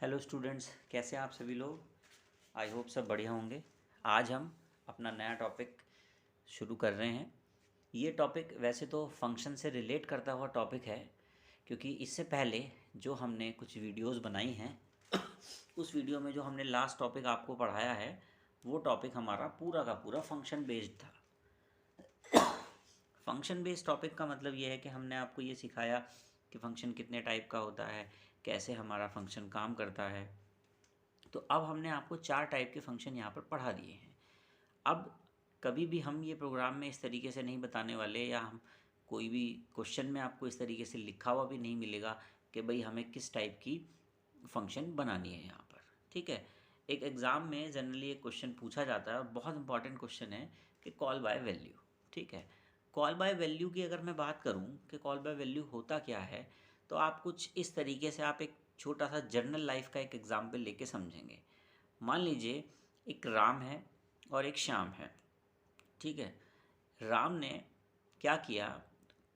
Hello students, कैसे हैं आप सभी लोग। आई होप सब बढ़िया होंगे। आज हम अपना नया टॉपिक शुरू कर रहे हैं। ये टॉपिक वैसे तो फंक्शन से रिलेट करता हुआ टॉपिक है, क्योंकि इससे पहले जो हमने कुछ वीडियोस बनाई हैं उस वीडियो में जो हमने लास्ट टॉपिक आपको पढ़ाया है वो टॉपिक हमारा पूरा का पूरा फंक्शन बेस्ड था। फंक्शन बेस्ड टॉपिक का मतलब ये है कि हमने आपको ये सिखाया कि फंक्शन कितने टाइप का होता है, कैसे हमारा फंक्शन काम करता है। तो अब हमने आपको 4 टाइप के फंक्शन यहाँ पर पढ़ा दिए हैं। अब कभी भी हम ये प्रोग्राम में इस तरीके से नहीं बताने वाले, या हम कोई भी क्वेश्चन में आपको इस तरीके से लिखा हुआ भी नहीं मिलेगा कि भाई हमें किस टाइप की फंक्शन बनानी है यहाँ पर। ठीक है, एक एग्ज़ाम में जनरली एक क्वेश्चन पूछा जाता है और बहुत इंपॉर्टेंट क्वेश्चन है कि कॉल बाय वैल्यू। ठीक है, कॉल बाय वैल्यू की अगर मैं बात करूँ कि कॉल बाय वैल्यू होता क्या है, तो आप कुछ इस तरीके से आप एक छोटा सा जर्नल लाइफ का एक एग्जाम्पल लेके समझेंगे। मान लीजिए एक राम है और एक श्याम है। ठीक है, राम ने क्या किया,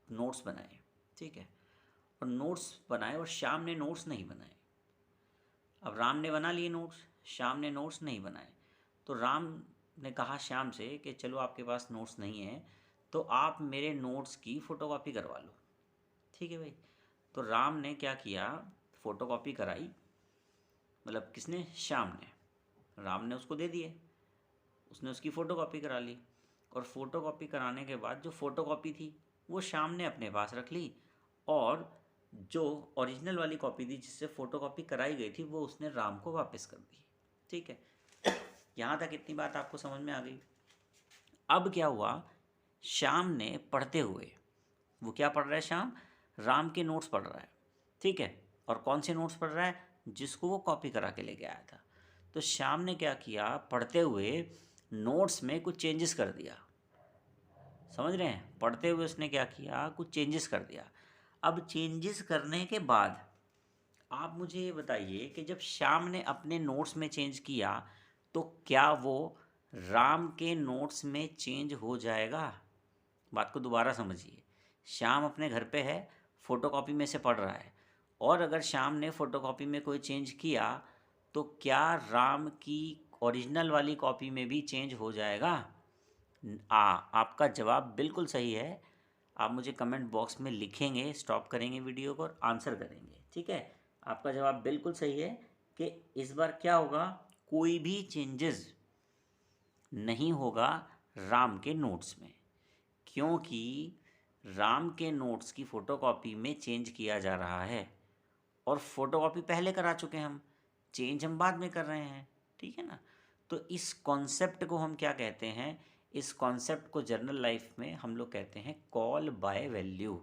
नोट्स बनाए। ठीक है, और नोट्स बनाए और श्याम ने नोट्स नहीं बनाए। अब राम ने बना लिए नोट्स, श्याम ने नोट्स नहीं बनाए। तो राम ने कहा श्याम से कि चलो आपके पास नोट्स नहीं है तो आप मेरे नोट्स की फ़ोटोकॉपी करवा लो। ठीक है भाई, तो राम ने क्या किया, फ़ोटोकॉपी कराई। मतलब किसने, श्याम ने। राम ने उसको दे दिए, उसने उसकी फ़ोटोकॉपी करा ली। और फ़ोटोकॉपी कराने के बाद जो फ़ोटोकॉपी थी वो श्याम ने अपने पास रख ली, और जो ओरिजिनल वाली कॉपी थी जिससे फ़ोटोकॉपी कराई गई थी वो उसने राम को वापस कर दी। ठीक है, यहाँ तक इतनी बात आपको समझ में आ गई। अब क्या हुआ, श्याम ने पढ़ते हुए, वो क्या पढ़ रहा है, श्याम राम के नोट्स पढ़ रहा है। ठीक है, और कौन से नोट्स पढ़ रहा है, जिसको वो कॉपी करा के लेके आया था। तो श्याम ने क्या किया, पढ़ते हुए नोट्स में कुछ चेंजेस कर दिया। समझ रहे हैं, पढ़ते हुए उसने क्या किया, कुछ चेंजेस कर दिया। अब चेंजेस करने के बाद आप मुझे ये बताइए कि जब श्याम ने अपने नोट्स में चेंज किया तो क्या वो राम के नोट्स में चेंज हो जाएगा। बात को दोबारा समझिए। श्याम अपने घर पे है, फ़ोटोकॉपी में से पढ़ रहा है, और अगर श्याम ने फ़ोटोकॉपी में कोई चेंज किया तो क्या राम की ओरिजिनल वाली कॉपी में भी चेंज हो जाएगा। आपका जवाब बिल्कुल सही है। आप मुझे कमेंट बॉक्स में लिखेंगे, स्टॉप करेंगे वीडियो को और आंसर करेंगे। ठीक है, आपका जवाब बिल्कुल सही है कि इस बार क्या होगा, कोई भी चेंजेस नहीं होगा राम के नोट्स में, क्योंकि राम के नोट्स की फ़ोटोकॉपी में चेंज किया जा रहा है और फ़ोटोकॉपी पहले करा चुके हैं हम, चेंज हम बाद में कर रहे हैं। ठीक है ना, तो इस कॉन्सेप्ट को हम क्या कहते हैं, इस कॉन्सेप्ट को जर्नल लाइफ में हम लोग कहते हैं कॉल बाय वैल्यू।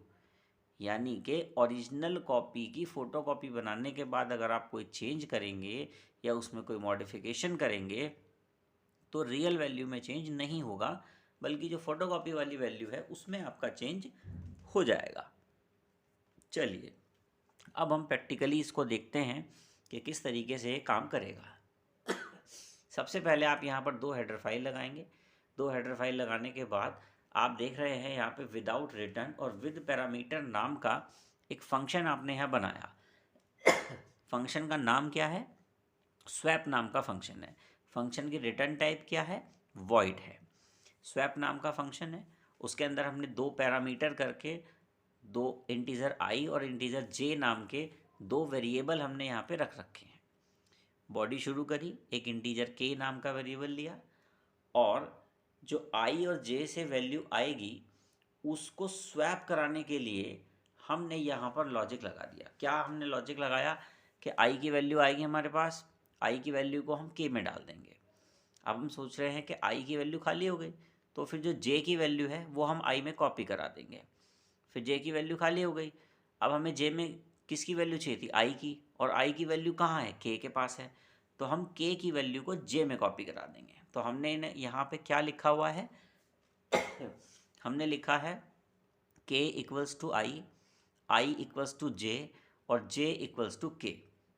यानी कि ओरिजिनल कॉपी की फ़ोटोकॉपी बनाने के बाद अगर आप कोई चेंज करेंगे या उसमें कोई मॉडिफिकेशन करेंगे तो रियल वैल्यू में चेंज नहीं होगा, बल्कि जो फ़ोटोकॉपी वाली वैल्यू है उसमें आपका चेंज हो जाएगा। चलिए, अब हम प्रैक्टिकली इसको देखते हैं कि किस तरीके से ये काम करेगा। सबसे पहले आप यहाँ पर 2 हेडर फाइल लगाएंगे। 2 हेडर फाइल लगाने के बाद आप देख रहे हैं यहाँ पे विदाउट रिटर्न और विद पैरामीटर नाम का एक फंक्शन आपने यहाँ बनाया। फंक्शन का नाम क्या है, स्वैप नाम का फंक्शन है। फंक्शन की रिटर्न टाइप क्या है, वॉइड है। स्वैप नाम का फंक्शन है, उसके अंदर हमने 2 पैरामीटर करके 2 इंटीजर आई और इंटीजर जे नाम के 2 वेरिएबल हमने यहाँ पे रख रखे हैं। बॉडी शुरू करी, एक इंटीजर के नाम का वेरिएबल लिया, और जो आई और जे से वैल्यू आएगी उसको स्वैप कराने के लिए हमने यहाँ पर लॉजिक लगा दिया। क्या हमने लॉजिक लगाया कि आई की वैल्यू आएगी हमारे पास, आई की वैल्यू को हम के में डाल देंगे। अब हम सोच रहे हैं कि आई की वैल्यू खाली हो गई, तो फिर जो जे की वैल्यू है वो हम आई में कॉपी करा देंगे। फिर जे की वैल्यू खाली हो गई, अब हमें जे में किसकी वैल्यू चाहिए थी, आई की, और आई की वैल्यू कहाँ है, के पास है, तो हम के की वैल्यू को जे में कॉपी करा देंगे। तो हमने इन्हें यहाँ पे क्या लिखा हुआ है हमने लिखा है k equals to I equals to J और जे इक्वल्स टू के।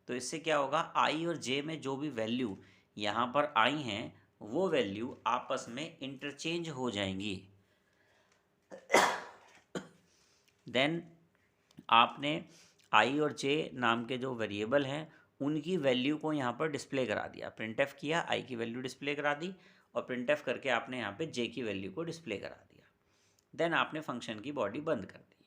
तो इससे क्या होगा, आई और जे में जो भी वैल्यू यहाँ पर आई हैं वो वैल्यू आपस में इंटरचेंज हो जाएंगी। देन आपने आई और जे नाम के जो वेरिएबल हैं उनकी वैल्यू को यहाँ पर डिस्प्ले करा दिया। प्रिंटफ किया, आई की वैल्यू डिस्प्ले करा दी, और प्रिंटफ करके आपने यहाँ पे जे की वैल्यू को डिस्प्ले करा दिया। देन आपने फंक्शन की बॉडी बंद कर दी।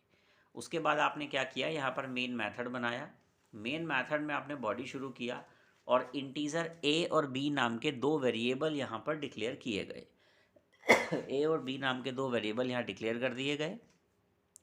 उसके बाद आपने क्या किया, यहाँ पर मेन मेथड बनाया। मेन मेथड में आपने बॉडी शुरू किया और इंटीजर ए और बी नाम के दो वेरिएबल यहाँ पर डिक्लेयर किए गए। ए और बी नाम के दो वेरिएबल यहाँ डिक्लेयर कर दिए गए।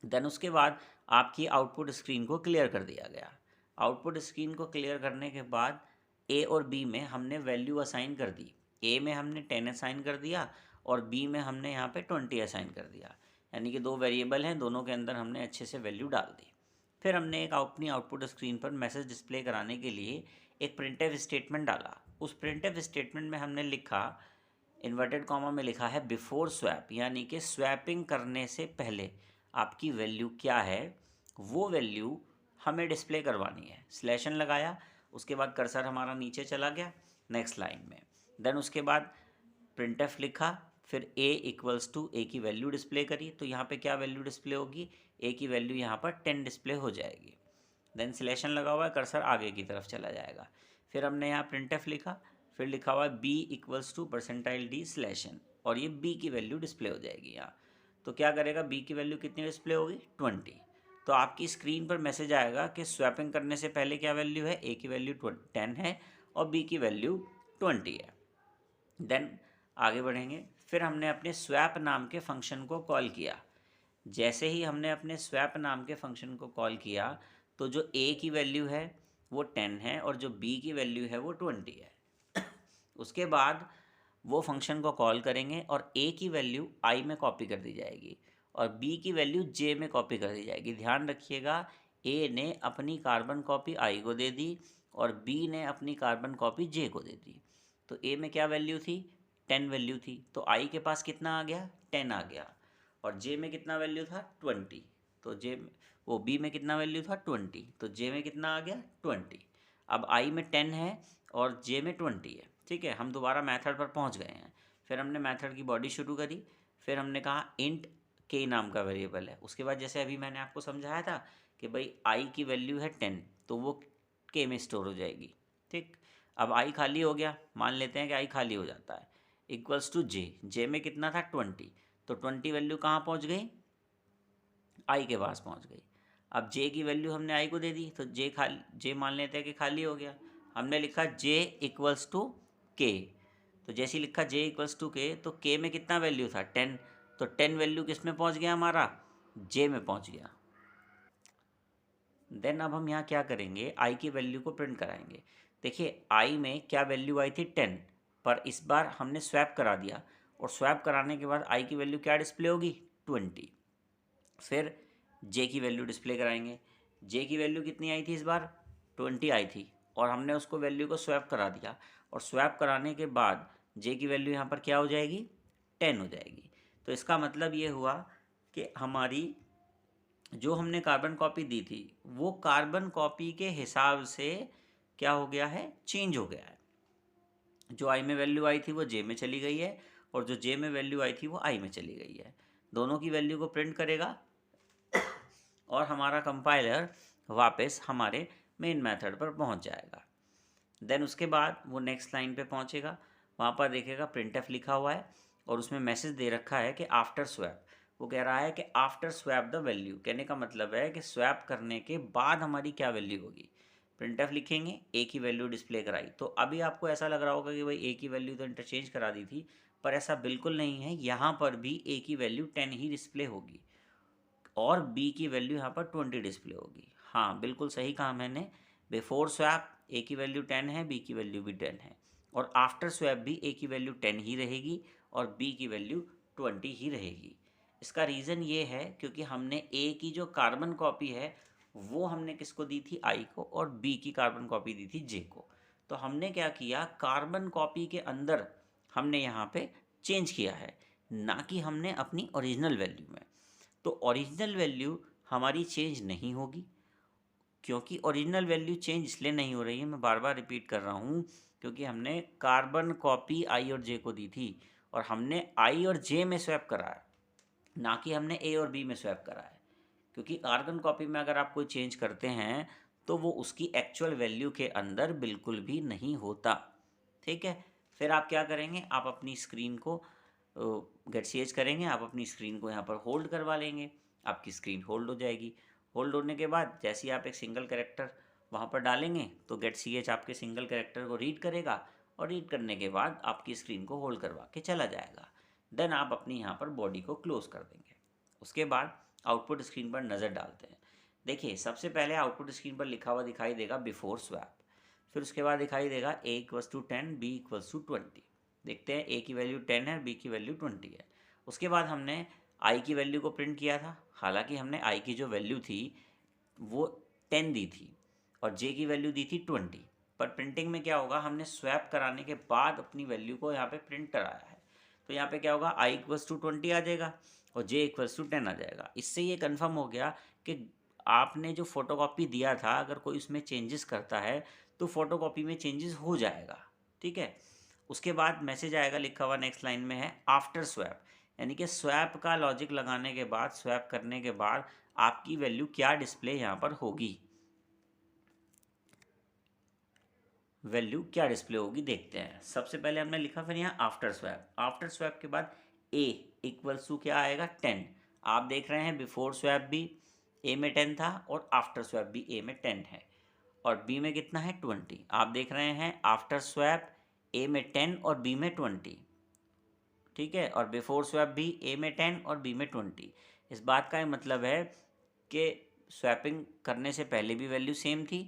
देन उसके बाद आपकी आउटपुट स्क्रीन को क्लियर कर दिया गया। आउटपुट स्क्रीन को क्लियर करने के बाद ए और बी में हमने वैल्यू असाइन कर दी। ए में हमने 10 असाइन कर दिया और बी में हमने यहाँ पे 20 असाइन कर दिया। यानी कि दो वेरिएबल हैं, दोनों के अंदर हमने अच्छे से वैल्यू डाल दी। फिर हमने एक अपनी आउटपुट स्क्रीन पर मैसेज डिस्प्ले कराने के लिए एक प्रिंटफ स्टेटमेंट डाला। उस प्रिंटफ स्टेटमेंट में हमने लिखा, इन्वर्टेड कॉमा में लिखा है बिफोर स्वैप, यानी कि स्वैपिंग करने से पहले आपकी वैल्यू क्या है वो वैल्यू हमें डिस्प्ले करवानी है। स्लैशन लगाया, उसके बाद कर्सर हमारा नीचे चला गया नेक्स्ट लाइन में। देन उसके बाद प्रिंटफ लिखा, फिर a इक्वल्स टू ए की वैल्यू डिस्प्ले करी। तो यहाँ पे क्या वैल्यू डिस्प्ले होगी, a की वैल्यू यहाँ पर 10 डिस्प्ले हो जाएगी। देन स्लैशन लगा हुआ है, कर्सर आगे की तरफ चला जाएगा। फिर हमने यहाँ प्रिंटफ लिखा, फिर लिखा हुआ है b equals to %d slash n, और ये b की वैल्यू डिस्प्ले हो जाएगी यहाँ। तो क्या करेगा, b की वैल्यू कितनी डिस्प्ले होगी, 20। तो आपकी स्क्रीन पर मैसेज आएगा कि स्वैपिंग करने से पहले क्या वैल्यू है, a की वैल्यू 10 है और b की वैल्यू 20 है। देन आगे बढ़ेंगे। फिर हमने अपने स्वैप नाम के फंक्शन को कॉल किया। जैसे ही हमने अपने स्वैप नाम के फंक्शन को कॉल किया तो जो a की वैल्यू है वो 10 है और जो b की वैल्यू है वो 20 है। उसके बाद वो फंक्शन को कॉल करेंगे और a की वैल्यू i में कॉपी कर दी जाएगी और b की वैल्यू j में कॉपी कर दी जाएगी। ध्यान रखिएगा, a ने अपनी कार्बन कॉपी i को दे दी और b ने अपनी कार्बन कॉपी j को दे दी। तो a में क्या वैल्यू थी, 10 वैल्यू थी, तो i के पास कितना आ गया, 10 आ गया, और j में कितना वैल्यू था, 20। तो b में कितना वैल्यू था, 20, तो j में कितना आ गया, 20। अब i में 10 है और j में 20 है। ठीक है, हम दोबारा मेथड पर पहुंच गए हैं। फिर हमने मेथड की बॉडी शुरू करी। फिर हमने कहा इंट k नाम का वेरिएबल है। उसके बाद जैसे अभी मैंने आपको समझाया था कि भाई i की वैल्यू है 10, तो वो k में स्टोर हो जाएगी। ठीक, अब i खाली हो गया, मान लेते हैं कि i खाली हो जाता है, इक्वल्स टू j में कितना था, 20, तो 20 वैल्यू कहाँ पहुँच गई, i के पास पहुँच गई। अब j की वैल्यू हमने i को दे दी, तो j मान लेते हैं कि खाली हो गया। हमने लिखा j इक्वल्स टू k, तो जैसे ही लिखा j इक्वल्स टू k, तो k में कितना वैल्यू था, 10, तो 10 वैल्यू किस में पहुँच गया हमारा, j में पहुँच गया। देन अब हम यहाँ क्या करेंगे, i की वैल्यू को प्रिंट कराएंगे। देखिए i में क्या वैल्यू आई थी, 10, पर इस बार हमने स्वैप करा दिया और स्वैप कराने के बाद i की वैल्यू क्या डिस्प्ले होगी, 20। फिर j की वैल्यू डिस्प्ले कराएंगे। j की वैल्यू कितनी आई थी इस बार, 20 आई थी, और हमने उसको वैल्यू को स्वैप करा दिया, और स्वैप कराने के बाद j की वैल्यू यहाँ पर क्या हो जाएगी, 10 हो जाएगी। तो इसका मतलब ये हुआ कि हमारी जो हमने कार्बन कॉपी दी थी वो कार्बन कॉपी के हिसाब से क्या हो गया है, चेंज हो गया है। जो i में वैल्यू आई थी वो j में चली गई है और जो j में वैल्यू आई थी वो i में चली गई है। दोनों की वैल्यू को प्रिंट करेगा और हमारा कंपाइलर वापस हमारे मेन मेथड पर पहुंच जाएगा। देन उसके बाद वो नेक्स्ट लाइन पे पहुंचेगा, वहाँ पर देखेगा प्रिंटफ लिखा हुआ है और उसमें मैसेज दे रखा है कि आफ्टर स्वैप। वो कह रहा है कि आफ्टर स्वैप द वैल्यू, कहने का मतलब है कि स्वैप करने के बाद हमारी क्या वैल्यू होगी। प्रिंटफ लिखेंगे, ए की वैल्यू डिस्प्ले कराई। तो अभी आपको ऐसा लग रहा होगा कि भाई ए की वैल्यू तो इंटरचेंज करा दी थी, पर ऐसा बिल्कुल नहीं है। यहाँ पर भी ए की वैल्यू 10 ही डिस्प्ले होगी और बी की वैल्यू यहाँ पर 20 डिस्प्ले होगी। हाँ, बिल्कुल सही कहा मैंने। बिफोर स्वैप ए की वैल्यू 10 है, बी की वैल्यू भी 10 है, और आफ्टर स्वैप भी ए की वैल्यू 10 ही रहेगी और बी की वैल्यू 20 ही रहेगी। इसका रीज़न ये है क्योंकि हमने ए की जो कार्बन कॉपी है वो हमने किसको दी थी, आई को, और बी की कार्बन कॉपी दी थी जे को। तो हमने क्या किया, कार्बन कॉपी के अंदर हमने यहाँ पे चेंज किया है, ना कि हमने अपनी ओरिजिनल वैल्यू में। तो ओरिजिनल वैल्यू हमारी चेंज नहीं होगी, क्योंकि ओरिजिनल वैल्यू चेंज इसलिए नहीं हो रही है, मैं बार बार रिपीट कर रहा हूँ, क्योंकि हमने कार्बन कॉपी आई और जे को दी थी और हमने आई और जे में स्वैप करा है, ना कि हमने ए और बी में स्वैप करा है। क्योंकि कार्बन कॉपी में अगर आप कोई चेंज करते हैं तो वो उसकी एक्चुअल वैल्यू के अंदर बिल्कुल भी नहीं होता। ठीक है, फिर आप क्या करेंगे, आप अपनी स्क्रीन को गेट करेंगे, आप अपनी स्क्रीन को यहाँ पर होल्ड करवा लेंगे, आपकी स्क्रीन होल्ड हो जाएगी। होल्ड होने के बाद जैसे ही आप एक सिंगल कैरेक्टर वहाँ पर डालेंगे तो गेट आपके सिंगल कैरेक्टर को रीड करेगा, और रीड करने के बाद आपकी स्क्रीन को होल्ड करवा के चला जाएगा। देन आप अपनी यहाँ पर बॉडी को क्लोज कर देंगे। उसके बाद आउटपुट स्क्रीन पर नज़र डालते हैं। देखिए, सबसे पहले आउटपुट स्क्रीन पर लिखा हुआ दिखाई देगा बिफोर स्वैप, फिर उसके बाद दिखाई देगा A=10 B=20। देखते हैं, A की वैल्यू 10 है, B की वैल्यू 20 है। उसके बाद हमने I की वैल्यू को प्रिंट किया था, हालांकि हमने I की जो वैल्यू थी वो 10 दी थी और J की वैल्यू दी थी 20, पर प्रिंटिंग में क्या होगा, हमने स्वैप कराने के बाद अपनी वैल्यू को यहाँ पे प्रिंट कराया है, तो यहाँ पे क्या होगा, I=20 आ जाएगा और J=10 आ जाएगा। इससे ये कन्फर्म हो गया कि आपने जो फोटोकॉपी दिया था, अगर कोई उसमें चेंजेस करता है तो फोटोकॉपी में चेंजेस हो जाएगा। ठीक है, उसके बाद मैसेज आएगा, लिखा हुआ नेक्स्ट लाइन में है आफ्टर स्वैप, यानी कि स्वैप का लॉजिक लगाने के बाद, स्वैप करने के बाद आपकी वैल्यू क्या डिस्प्ले यहाँ पर होगी, वैल्यू क्या डिस्प्ले होगी देखते हैं। सबसे पहले हमने लिखा फिर यहाँ आफ्टर स्वैप, आफ्टर स्वैप के बाद A=, क्या आएगा, 10। आप देख रहे हैं बिफोर स्वैप भी A में 10 था और आफ्टर स्वैप भी A में 10 है, और B में कितना है, 20। आप देख रहे हैं आफ्टर स्वैप A में 10 और B में 20। ठीक है, और बिफोर स्वैप भी A में 10 और B में 20। इस बात का मतलब है कि स्वैपिंग करने से पहले भी वैल्यू सेम थी,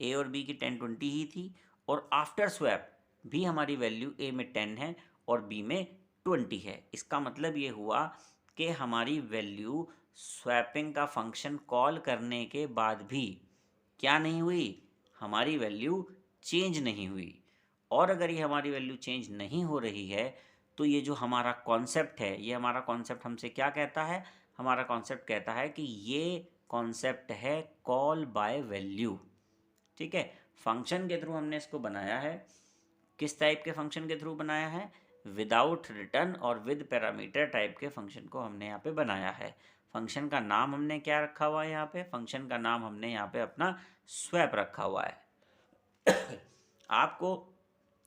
A और B की 10-20 ही थी, और आफ्टर स्वैप भी हमारी वैल्यू A में 10 है और B में 20 है। इसका मतलब ये हुआ कि हमारी वैल्यू स्वैपिंग का फंक्शन कॉल करने के बाद भी क्या नहीं हुई, हमारी वैल्यू चेंज नहीं हुई। और अगर ये हमारी वैल्यू चेंज नहीं हो रही है तो ये जो हमारा कॉन्सेप्ट है, ये हमारा कॉन्सेप्ट हमसे क्या कहता है, हमारा कॉन्सेप्ट कहता है कि ये कॉन्सेप्ट है कॉल बाय वैल्यू। ठीक है, फंक्शन के थ्रू हमने इसको बनाया है। किस टाइप के फंक्शन के थ्रू बनाया है, विदाउट रिटर्न और विद पैरामीटर टाइप के फंक्शन को हमने यहाँ पे बनाया है। फंक्शन का नाम हमने क्या रखा हुआ है, यहाँ पे फंक्शन का नाम हमने यहाँ पे अपना स्वैप रखा हुआ है। आपको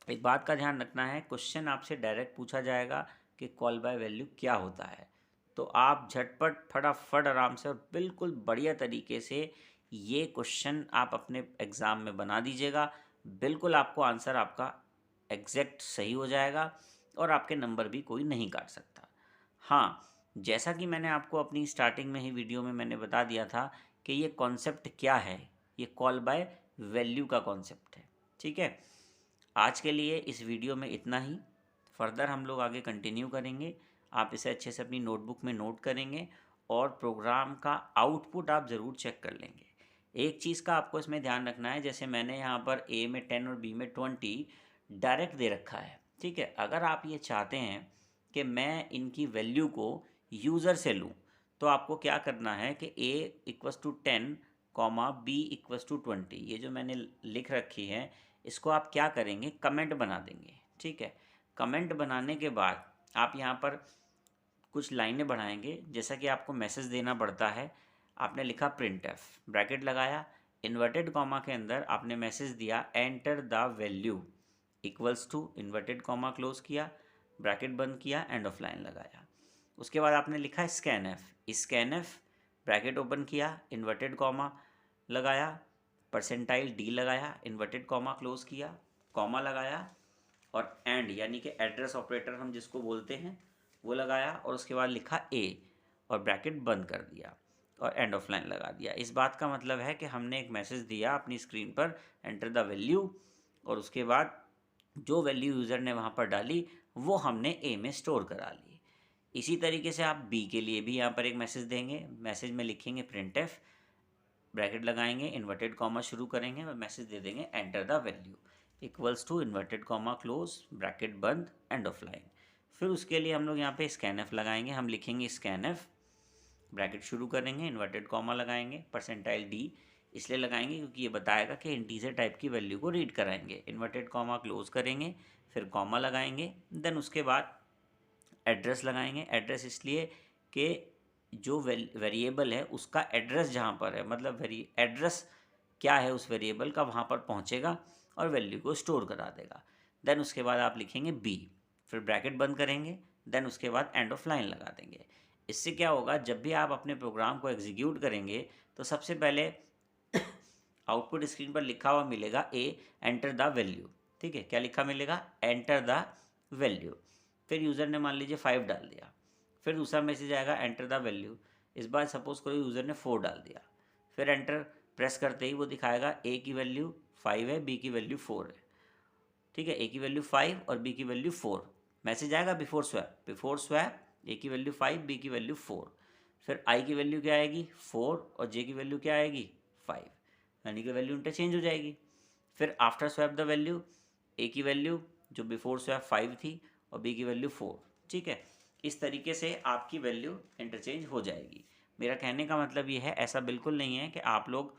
एक बात का ध्यान रखना है, क्वेश्चन आपसे डायरेक्ट पूछा जाएगा कि कॉल बाय वैल्यू क्या होता है, तो आप झटपट फटाफट आराम से और बिल्कुल बढ़िया तरीके से ये क्वेश्चन आप अपने एग्ज़ाम में बना दीजिएगा। बिल्कुल आपको आंसर आपका एग्जैक्ट सही हो जाएगा और आपके नंबर भी कोई नहीं काट सकता। हाँ, जैसा कि मैंने आपको अपनी स्टार्टिंग में ही वीडियो में मैंने बता दिया था कि ये कॉन्सेप्ट क्या है, ये कॉल बाय वैल्यू का कॉन्सेप्ट है। ठीक है, आज के लिए इस वीडियो में इतना ही। फर्दर हम लोग आगे कंटिन्यू करेंगे। आप इसे अच्छे से अपनी नोटबुक में नोट करेंगे और प्रोग्राम का आउटपुट आप ज़रूर चेक कर लेंगे। एक चीज़ का आपको इसमें ध्यान रखना है, जैसे मैंने यहाँ पर A में 10 और B में 20 डायरेक्ट दे रखा है। ठीक है, अगर आप ये चाहते हैं कि मैं इनकी वैल्यू को यूज़र से लूँ तो आपको क्या करना है कि A=10, B=20, ये जो मैंने लिख रखी है इसको आप क्या करेंगे, कमेंट बना देंगे। ठीक है, कमेंट बनाने के बाद आप यहाँ पर कुछ लाइनें बढ़ाएंगे, जैसा कि आपको मैसेज देना पड़ता है। आपने लिखा printf, ब्रैकेट लगाया, इन्वर्टेड कॉमा के अंदर आपने मैसेज दिया enter the value equals to, inverted comma close किया, ब्रैकेट बंद किया, एंड ऑफ लाइन लगाया। उसके बाद आपने लिखा स्कैनf, ब्रैकेट ओपन किया, इन्वर्टेड कॉमा लगाया, परसेंटाइल D लगाया, इन्वर्टेड कॉमा क्लोज किया, कॉमा लगाया, और एंड यानी कि एड्रेस ऑपरेटर हम जिसको बोलते हैं वो लगाया, और उसके बाद लिखा A और ब्रैकेट बंद कर दिया और एंड ऑफ लाइन लगा दिया। इस बात का मतलब है कि हमने एक मैसेज दिया अपनी स्क्रीन पर एंटर द वैल्यू, और उसके बाद जो वैल्यू यूज़र ने वहाँ पर डाली वो हमने A में स्टोर करा ली। इसी तरीके से आप B के लिए भी यहाँ पर एक मैसेज देंगे। मैसेज में लिखेंगे printf, ब्रैकेट लगाएंगे, इन्वर्टेड कॉमा शुरू करेंगे और मैसेज दे देंगे enter the value equals to, inverted comma close, bracket बंद, एंड ऑफ लाइन। फिर उसके लिए हम लोग यहाँ पे स्कैनf लगाएंगे। हम लिखेंगे स्कैनf, ब्रैकेट शुरू करेंगे, इन्वर्टेड कॉमा लगाएंगे, परसेंटाइल D इसलिए लगाएंगे क्योंकि ये बताएगा कि इंटीजर टाइप की वैल्यू को रीड कराएंगे। इन्वर्टेड कॉमा क्लोज करेंगे, फिर कॉमा लगाएंगे, देन उसके बाद एड्रेस लगाएंगे। एड्रेस इसलिए कि जो वेरिएबल है उसका एड्रेस जहाँ पर है, मतलब एड्रेस क्या है उस वेरिएबल का, वहाँ पर पहुँचेगा और वैल्यू को स्टोर करा देगा। देन उसके बाद आप लिखेंगे बी, फिर ब्रैकेट बंद करेंगे, देन उसके बाद एंड ऑफ लाइन लगा देंगे। इससे क्या होगा, जब भी आप अपने प्रोग्राम को एग्जीक्यूट करेंगे तो सबसे पहले आउटपुट स्क्रीन पर लिखा हुआ मिलेगा ए एंटर द वैल्यू। ठीक है, क्या लिखा मिलेगा, एंटर द वैल्यू। फिर यूज़र ने मान लीजिए 5 डाल दिया, फिर दूसरा मैसेज आएगा एंटर द वैल्यू। इस बार सपोज करो यूज़र ने 4 डाल दिया, फिर एंटर प्रेस करते ही वो दिखाएगा ए की वैल्यू 5 है, बी की वैल्यू 4 है। ठीक है, ए की वैल्यू 5 और बी की वैल्यू 4। मैसेज आएगा बिफोर स्वैप ए की वैल्यू 5, बी की वैल्यू 4। फिर आई की वैल्यू क्या आएगी 4 और जे की वैल्यू क्या आएगी 5, यानी कि वैल्यू इंटरचेंज हो जाएगी। फिर आफ्टर स्वैप द वैल्यू, ए की वैल्यू जो बिफोर स्वैप 5 थी और बी की वैल्यू 4। ठीक है, इस तरीके से आपकी वैल्यू इंटरचेंज हो जाएगी। मेरा कहने का मतलब ये है, ऐसा बिल्कुल नहीं है कि आप लोग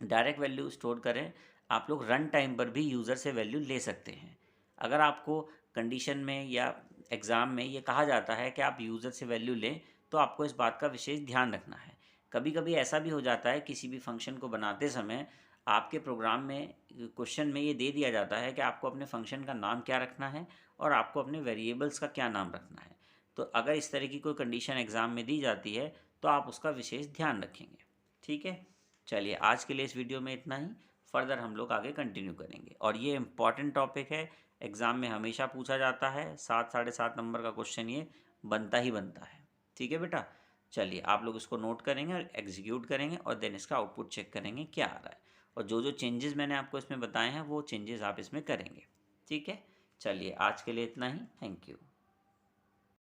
डायरेक्ट वैल्यू स्टोर करें, आप लोग रन टाइम पर भी यूज़र से वैल्यू ले सकते हैं। अगर आपको कंडीशन में या एग्ज़ाम में ये कहा जाता है कि आप यूज़र से वैल्यू लें, तो आपको इस बात का विशेष ध्यान रखना है। कभी कभी ऐसा भी हो जाता है, किसी भी फंक्शन को बनाते समय आपके प्रोग्राम में क्वेश्चन में ये दे दिया जाता है कि आपको अपने फंक्शन का नाम क्या रखना है और आपको अपने वेरिएबल्स का क्या नाम रखना है। तो अगर इस तरह की कोई कंडीशन एग्ज़ाम में दी जाती है तो आप उसका विशेष ध्यान रखेंगे। ठीक है, चलिए आज के लिए इस वीडियो में इतना ही। फर्दर हम लोग आगे कंटिन्यू करेंगे, और ये इम्पॉर्टेंट टॉपिक है, एग्ज़ाम में हमेशा पूछा जाता है। 7 साढ़े 7 नंबर का क्वेश्चन ये बनता ही बनता है। ठीक है बेटा, चलिए आप लोग इसको नोट करेंगे और एग्जीक्यूट करेंगे और देन इसका आउटपुट चेक करेंगे क्या आ रहा है, और जो जो चेंजेस मैंने आपको इसमें बताए हैं वो चेंजेस आप इसमें करेंगे। ठीक है, चलिए आज के लिए इतना ही। Thank you.